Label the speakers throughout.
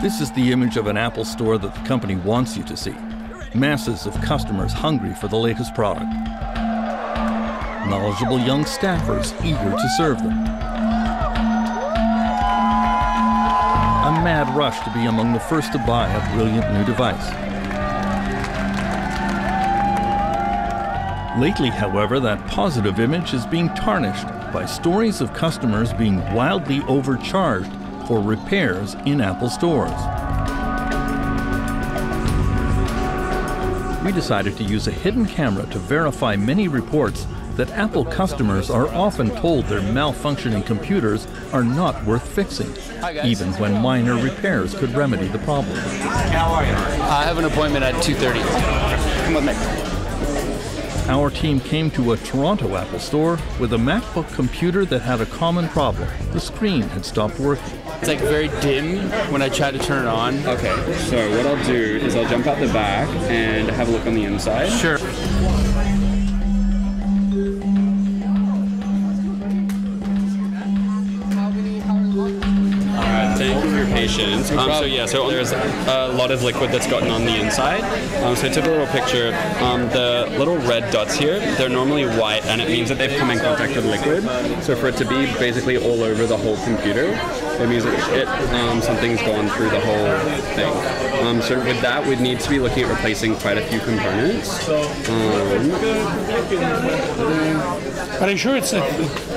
Speaker 1: This is the image of an Apple store that the company wants you to see. Masses of customers hungry for the latest product. Knowledgeable young staffers eager to serve them. A mad rush to be among the first to buy a brilliant new device. Lately, however, that positive image is being tarnished by stories of customers being wildly overcharged for repairs in Apple stores. We decided to use a hidden camera to verify many reports that Apple customers are often told their malfunctioning computers are not worth fixing, even when minor repairs could remedy the problem.
Speaker 2: How are you? I have an appointment at 2:30. Come with me.
Speaker 1: Our team came to a Toronto Apple store with a MacBook computer that had a common problem. The screen had stopped working.
Speaker 2: It's like very dim when I try to turn it on.
Speaker 3: Okay, so what I'll do is I'll jump out the back and have a look on the inside.
Speaker 2: Sure.
Speaker 3: Thank you for your patience. So there's a lot of liquid that's gotten on the inside. So I took a little picture. The little red dots here, they're normally white, and it means that they've come in contact with liquid. So for it to be basically all over the whole computer, it means that something's gone through the whole thing. So with that, we'd need to be looking at replacing quite a few components.
Speaker 4: Are you sure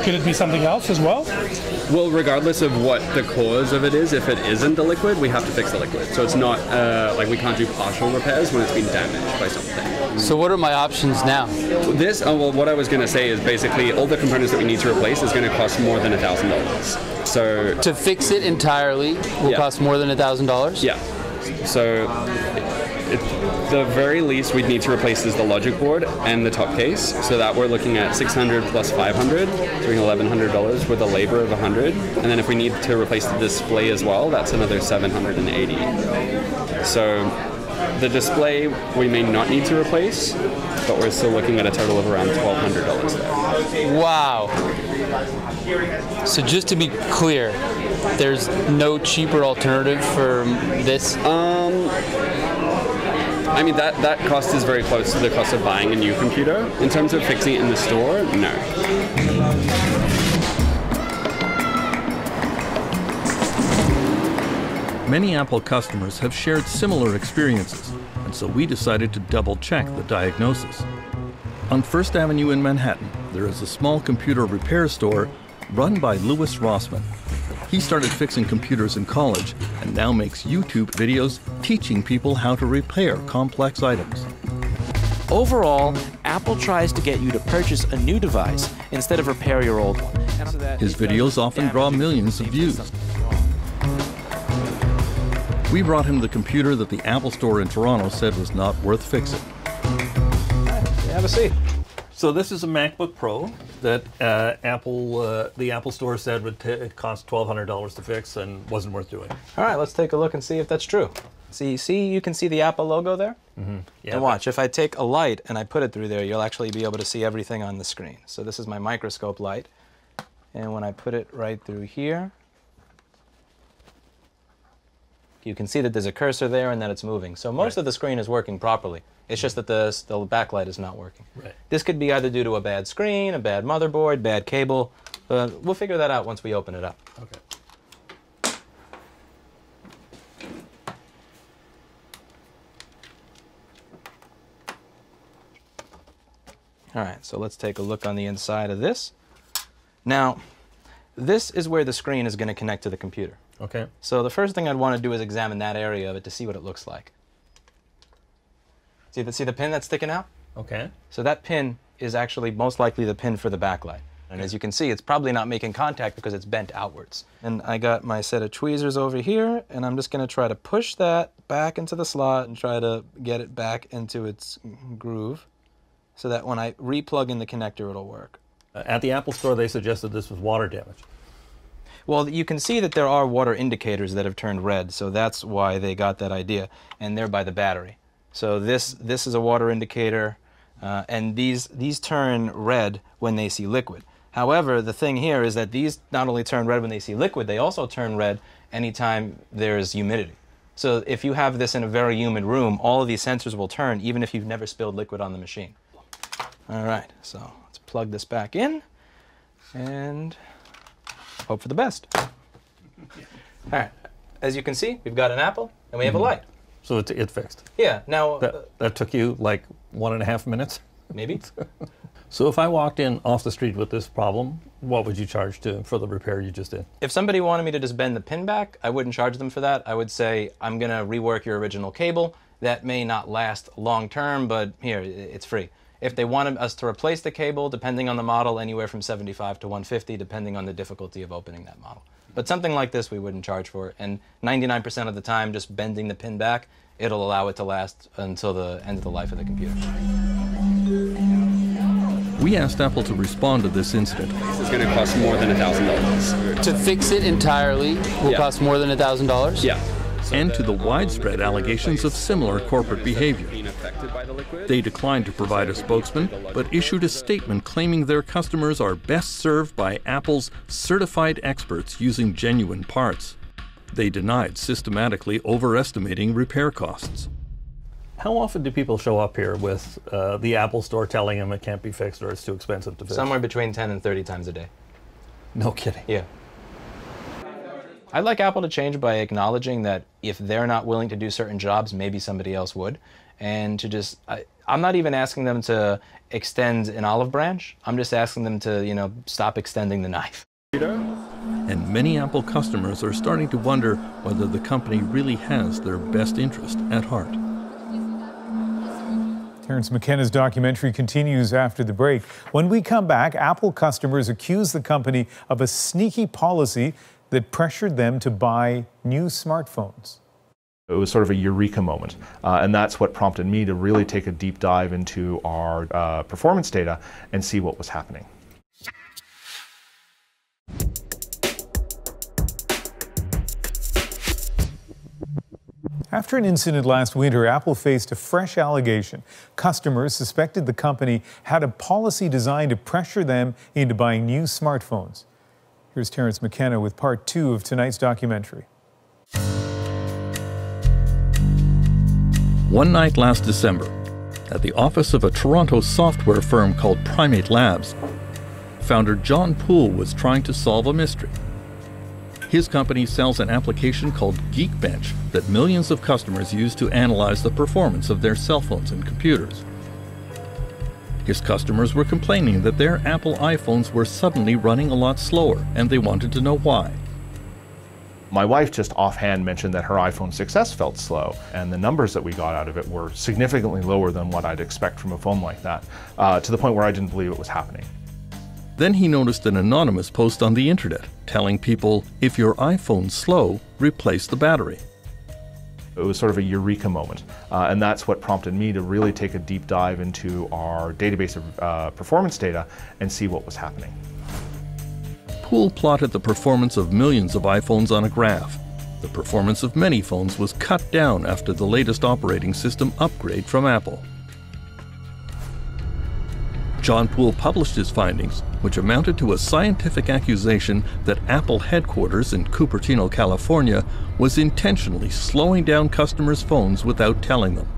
Speaker 4: could it be something else as well?
Speaker 3: Well, regardless of what the cause of it is, if it isn't the liquid, we have to fix the liquid. So it's not like we can't do partial repairs when it's been damaged by something.
Speaker 2: So what are my options now?
Speaker 3: Well, what I was going to say is basically all the components that we need to replace is going to cost more than $1,000. So
Speaker 2: to fix it entirely will cost more than $1,000?
Speaker 3: Yeah. So at the very least we'd need to replace is the logic board and the top case. So that we're looking at $600 plus $500, so $1,100 with a labor of $100. And then if we need to replace the display as well, that's another $780. So the display we may not need to replace, but we're still looking at a total of around $1,200 there.
Speaker 2: Wow. So just to be clear, there's no cheaper alternative for this?
Speaker 3: I mean, that cost is very close to the cost of buying a new computer. In terms of fixing it in the store, no.
Speaker 1: Many Apple customers have shared similar experiences, and so we decided to double-check the diagnosis. On First Avenue in Manhattan, there is a small computer repair store run by Louis Rossman. He started fixing computers in college and now makes YouTube videos teaching people how to repair complex items.
Speaker 5: Overall, Apple tries to get you to purchase a new device instead of repair your old one.
Speaker 1: His videos often draw millions of views. We brought him the computer that the Apple Store in Toronto said was not worth fixing.
Speaker 6: Have a seat.
Speaker 1: So this is a MacBook Pro that the Apple Store said would cost $1,200 to fix and wasn't worth doing.
Speaker 6: All right, let's take a look and see if that's true. See, you can see the Apple logo there?
Speaker 1: Mm-hmm. Yeah,
Speaker 6: and watch, if I take a light and I put it through there, you'll actually be able to see everything on the screen. So this is my microscope light. And when I put it right through here, you can see that there's a cursor there and that it's moving. So most of the screen is working properly. It's just that the backlight is not working.
Speaker 1: Right.
Speaker 6: This could be either due to a bad screen, a bad motherboard, bad cable. We'll figure that out once we open it up.
Speaker 1: Okay.
Speaker 6: All right, so let's take a look on the inside of this. Now, this is where the screen is going to connect to the computer.
Speaker 1: Okay.
Speaker 6: So the first thing I'd want to do is examine that area of it to see what it looks like. See the pin that's sticking out?
Speaker 1: Okay.
Speaker 6: So that pin is actually most likely the pin for the backlight. And as you can see, it's probably not making contact because it's bent outwards. And I got my set of tweezers over here, and I'm just going to try to push that back into the slot and try to get it back into its groove so that when I re-plug in the connector, it'll work.
Speaker 1: At the Apple Store, they suggested this was water damage.
Speaker 6: Well, you can see that there are water indicators that have turned red, so that's why they got that idea, and they're by the battery. So this is a water indicator, and these turn red when they see liquid. However, the thing here is that these not only turn red when they see liquid, they also turn red anytime there's humidity. So if you have this in a very humid room, all of these sensors will turn even if you've never spilled liquid on the machine. All right, so let's plug this back in and hope for the best. All right, as you can see, we've got an apple and we have a light.
Speaker 1: So it fixed.
Speaker 6: Yeah, now...
Speaker 1: That took you like 1.5 minutes?
Speaker 6: Maybe.
Speaker 1: So if I walked in off the street with this problem, what would you charge for the repair you just did?
Speaker 6: If somebody wanted me to just bend the pin back, I wouldn't charge them for that. I would say, I'm going to rework your original cable. That may not last long term, but here, it's free. If they wanted us to replace the cable, depending on the model, anywhere from $75 to $150, depending on the difficulty of opening that model. But something like this we wouldn't charge for, and 99% of the time, just bending the pin back, it'll allow it to last until the end of the life of the computer.
Speaker 1: We asked Apple to respond to this incident.
Speaker 3: It's going to cost more than $1,000.
Speaker 2: To fix it entirely will cost more than $1,000?
Speaker 3: Yeah.
Speaker 1: And to the widespread allegations of similar corporate behavior. They declined to provide a spokesman, but issued a statement claiming their customers are best served by Apple's certified experts using genuine parts. They denied systematically overestimating repair costs. How often do people show up here with the Apple store telling them it can't be fixed or it's too expensive to fix?
Speaker 6: Somewhere between 10 and 30 times a day.
Speaker 1: No kidding.
Speaker 6: Yeah. I'd like Apple to change by acknowledging that if they're not willing to do certain jobs, maybe somebody else would. And to just, I'm not even asking them to extend an olive branch. I'm just asking them to, stop extending the knife.
Speaker 1: And many Apple customers are starting to wonder whether the company really has their best interest at heart.
Speaker 7: Terence McKenna's documentary continues after the break. When we come back, Apple customers accuse the company of a sneaky policy that pressured them to buy new smartphones.
Speaker 8: It was sort of a eureka moment, and that's what prompted me to really take a deep dive into our performance data and see what was happening.
Speaker 7: After an incident last winter, Apple faced a fresh allegation. Customers suspected the company had a policy designed to pressure them into buying new smartphones. Here's Terence McKenna with part 2 of tonight's documentary.
Speaker 1: One night last December, at the office of a Toronto software firm called Primate Labs, founder John Poole was trying to solve a mystery. His company sells an application called Geekbench that millions of customers use to analyze the performance of their cell phones and computers. His customers were complaining that their Apple iPhones were suddenly running a lot slower, and they wanted to know why.
Speaker 8: My wife just offhand mentioned that her iPhone 6S felt slow, and the numbers that we got out of it were significantly lower than what I'd expect from a phone like that, to the point where I didn't believe it was happening.
Speaker 1: Then he noticed an anonymous post on the internet telling people, if your iPhone's slow, replace the battery.
Speaker 8: It was sort of a eureka moment, and that's what prompted me to really take a deep dive into our database of performance data and see what was happening.
Speaker 1: Poole plotted the performance of millions of iPhones on a graph. The performance of many phones was cut down after the latest operating system upgrade from Apple. John Poole published his findings, which amounted to a scientific accusation that Apple headquarters in Cupertino, California, was intentionally slowing down customers' phones without telling them.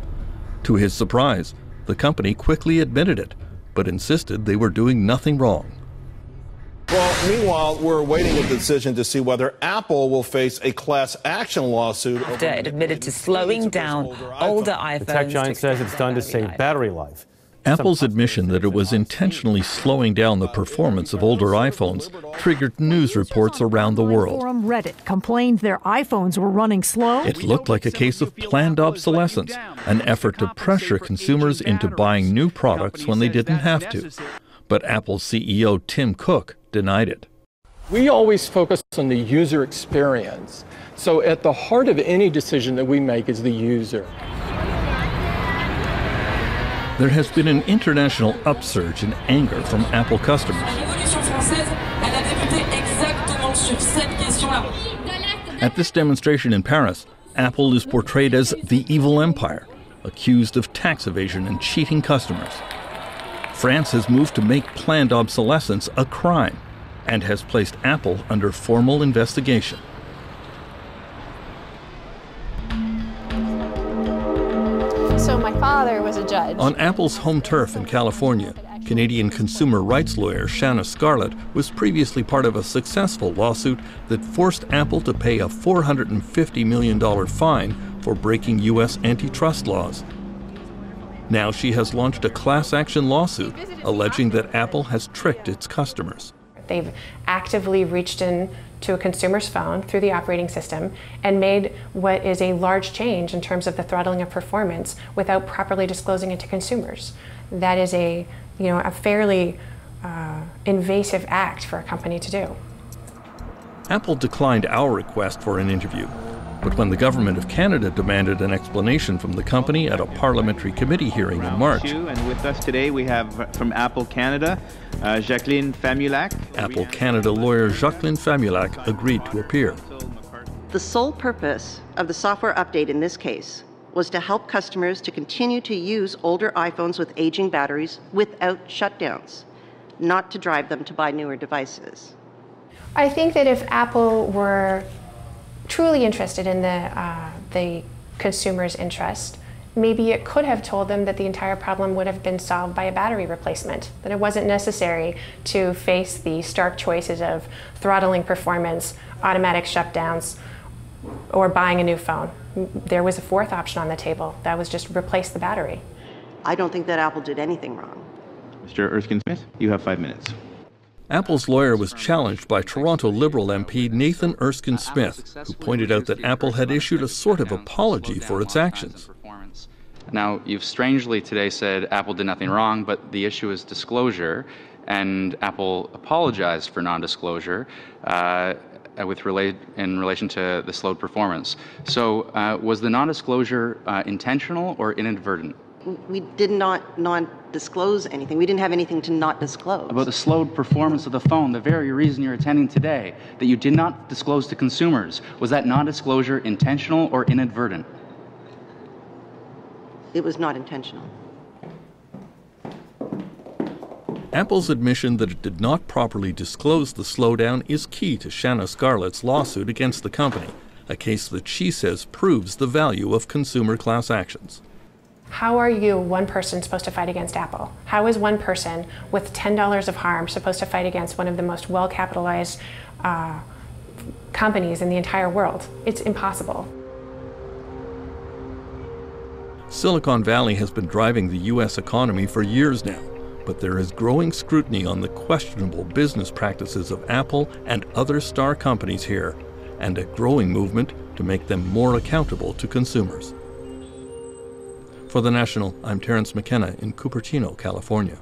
Speaker 1: To his surprise, the company quickly admitted it, but insisted they were doing nothing wrong.
Speaker 9: Well, meanwhile, we're awaiting a decision to see whether Apple will face a class action lawsuit.
Speaker 10: After it admitted to slowing down older iPhones.
Speaker 11: The tech giant says it's done to save battery life.
Speaker 1: Apple's admission that it was intentionally slowing down the performance of older iPhones triggered news reports around the world.
Speaker 12: Forum Reddit complained their iPhones were running slow.
Speaker 1: It looked like a case of planned obsolescence, an effort to pressure consumers into buying new products when they didn't have to. But Apple CEO Tim Cook denied it.
Speaker 13: We always focus on the user experience. So at the heart of any decision that we make is the user.
Speaker 1: There has been an international upsurge in anger from Apple customers. At this demonstration in Paris, Apple is portrayed as the evil empire, accused of tax evasion and cheating customers. France has moved to make planned obsolescence a crime and has placed Apple under formal investigation. On Apple's home turf in California, Canadian consumer rights lawyer Shanna Scarlett was previously part of a successful lawsuit that forced Apple to pay a $450 million fine for breaking U.S. antitrust laws. Now she has launched a class action lawsuit alleging that Apple has tricked its customers.
Speaker 14: They've actively reached in to a consumer's phone through the operating system and made what is a large change in terms of the throttling of performance without properly disclosing it to consumers. That is a fairly invasive act for a company to do.
Speaker 1: Apple declined our request for an interview, but when the Government of Canada demanded an explanation from the company at a parliamentary committee hearing in March.
Speaker 15: And with us today we have from Apple Canada, Jacqueline Famulac.
Speaker 1: Apple Canada lawyer Jacqueline Famulac agreed to appear.
Speaker 16: The sole purpose of the software update in this case was to help customers to continue to use older iPhones with aging batteries without shutdowns, not to drive them to buy newer devices.
Speaker 14: I think that if Apple were truly interested in the consumer's interest, maybe it could have told them that the entire problem would have been solved by a battery replacement, that it wasn't necessary to face the stark choices of throttling performance, automatic shutdowns, or buying a new phone. There was a fourth option on the table. That was just replace the battery.
Speaker 16: I don't think that Apple did anything wrong.
Speaker 15: Mr. Erskine-Smith, you have 5 minutes.
Speaker 1: Apple's lawyer was challenged by Toronto Liberal MP Nathan Erskine-Smith, who pointed out that Apple had issued a sort of apology for its actions.
Speaker 17: Now, you've strangely today said Apple did nothing wrong, but the issue is disclosure, and Apple apologized for non-disclosure in relation to the slowed performance. So was the non-disclosure intentional or inadvertent?
Speaker 16: We did not disclose anything. We didn't have anything to not disclose.
Speaker 17: About the slowed performance of the phone, the very reason you're attending today, that you did not disclose to consumers, was that non-disclosure intentional or inadvertent?
Speaker 16: It was not intentional.
Speaker 1: Apple's admission that it did not properly disclose the slowdown is key to Shanna Scarlett's lawsuit against the company, a case that she says proves the value of consumer class actions.
Speaker 14: How are you, one person, supposed to fight against Apple? How is one person with $10 of harm supposed to fight against one of the most well-capitalized companies in the entire world? It's impossible.
Speaker 1: Silicon Valley has been driving the U.S. economy for years now, but there is growing scrutiny on the questionable business practices of Apple and other star companies here, and a growing movement to make them more accountable to consumers. For The National, I'm Terence McKenna in Cupertino, California.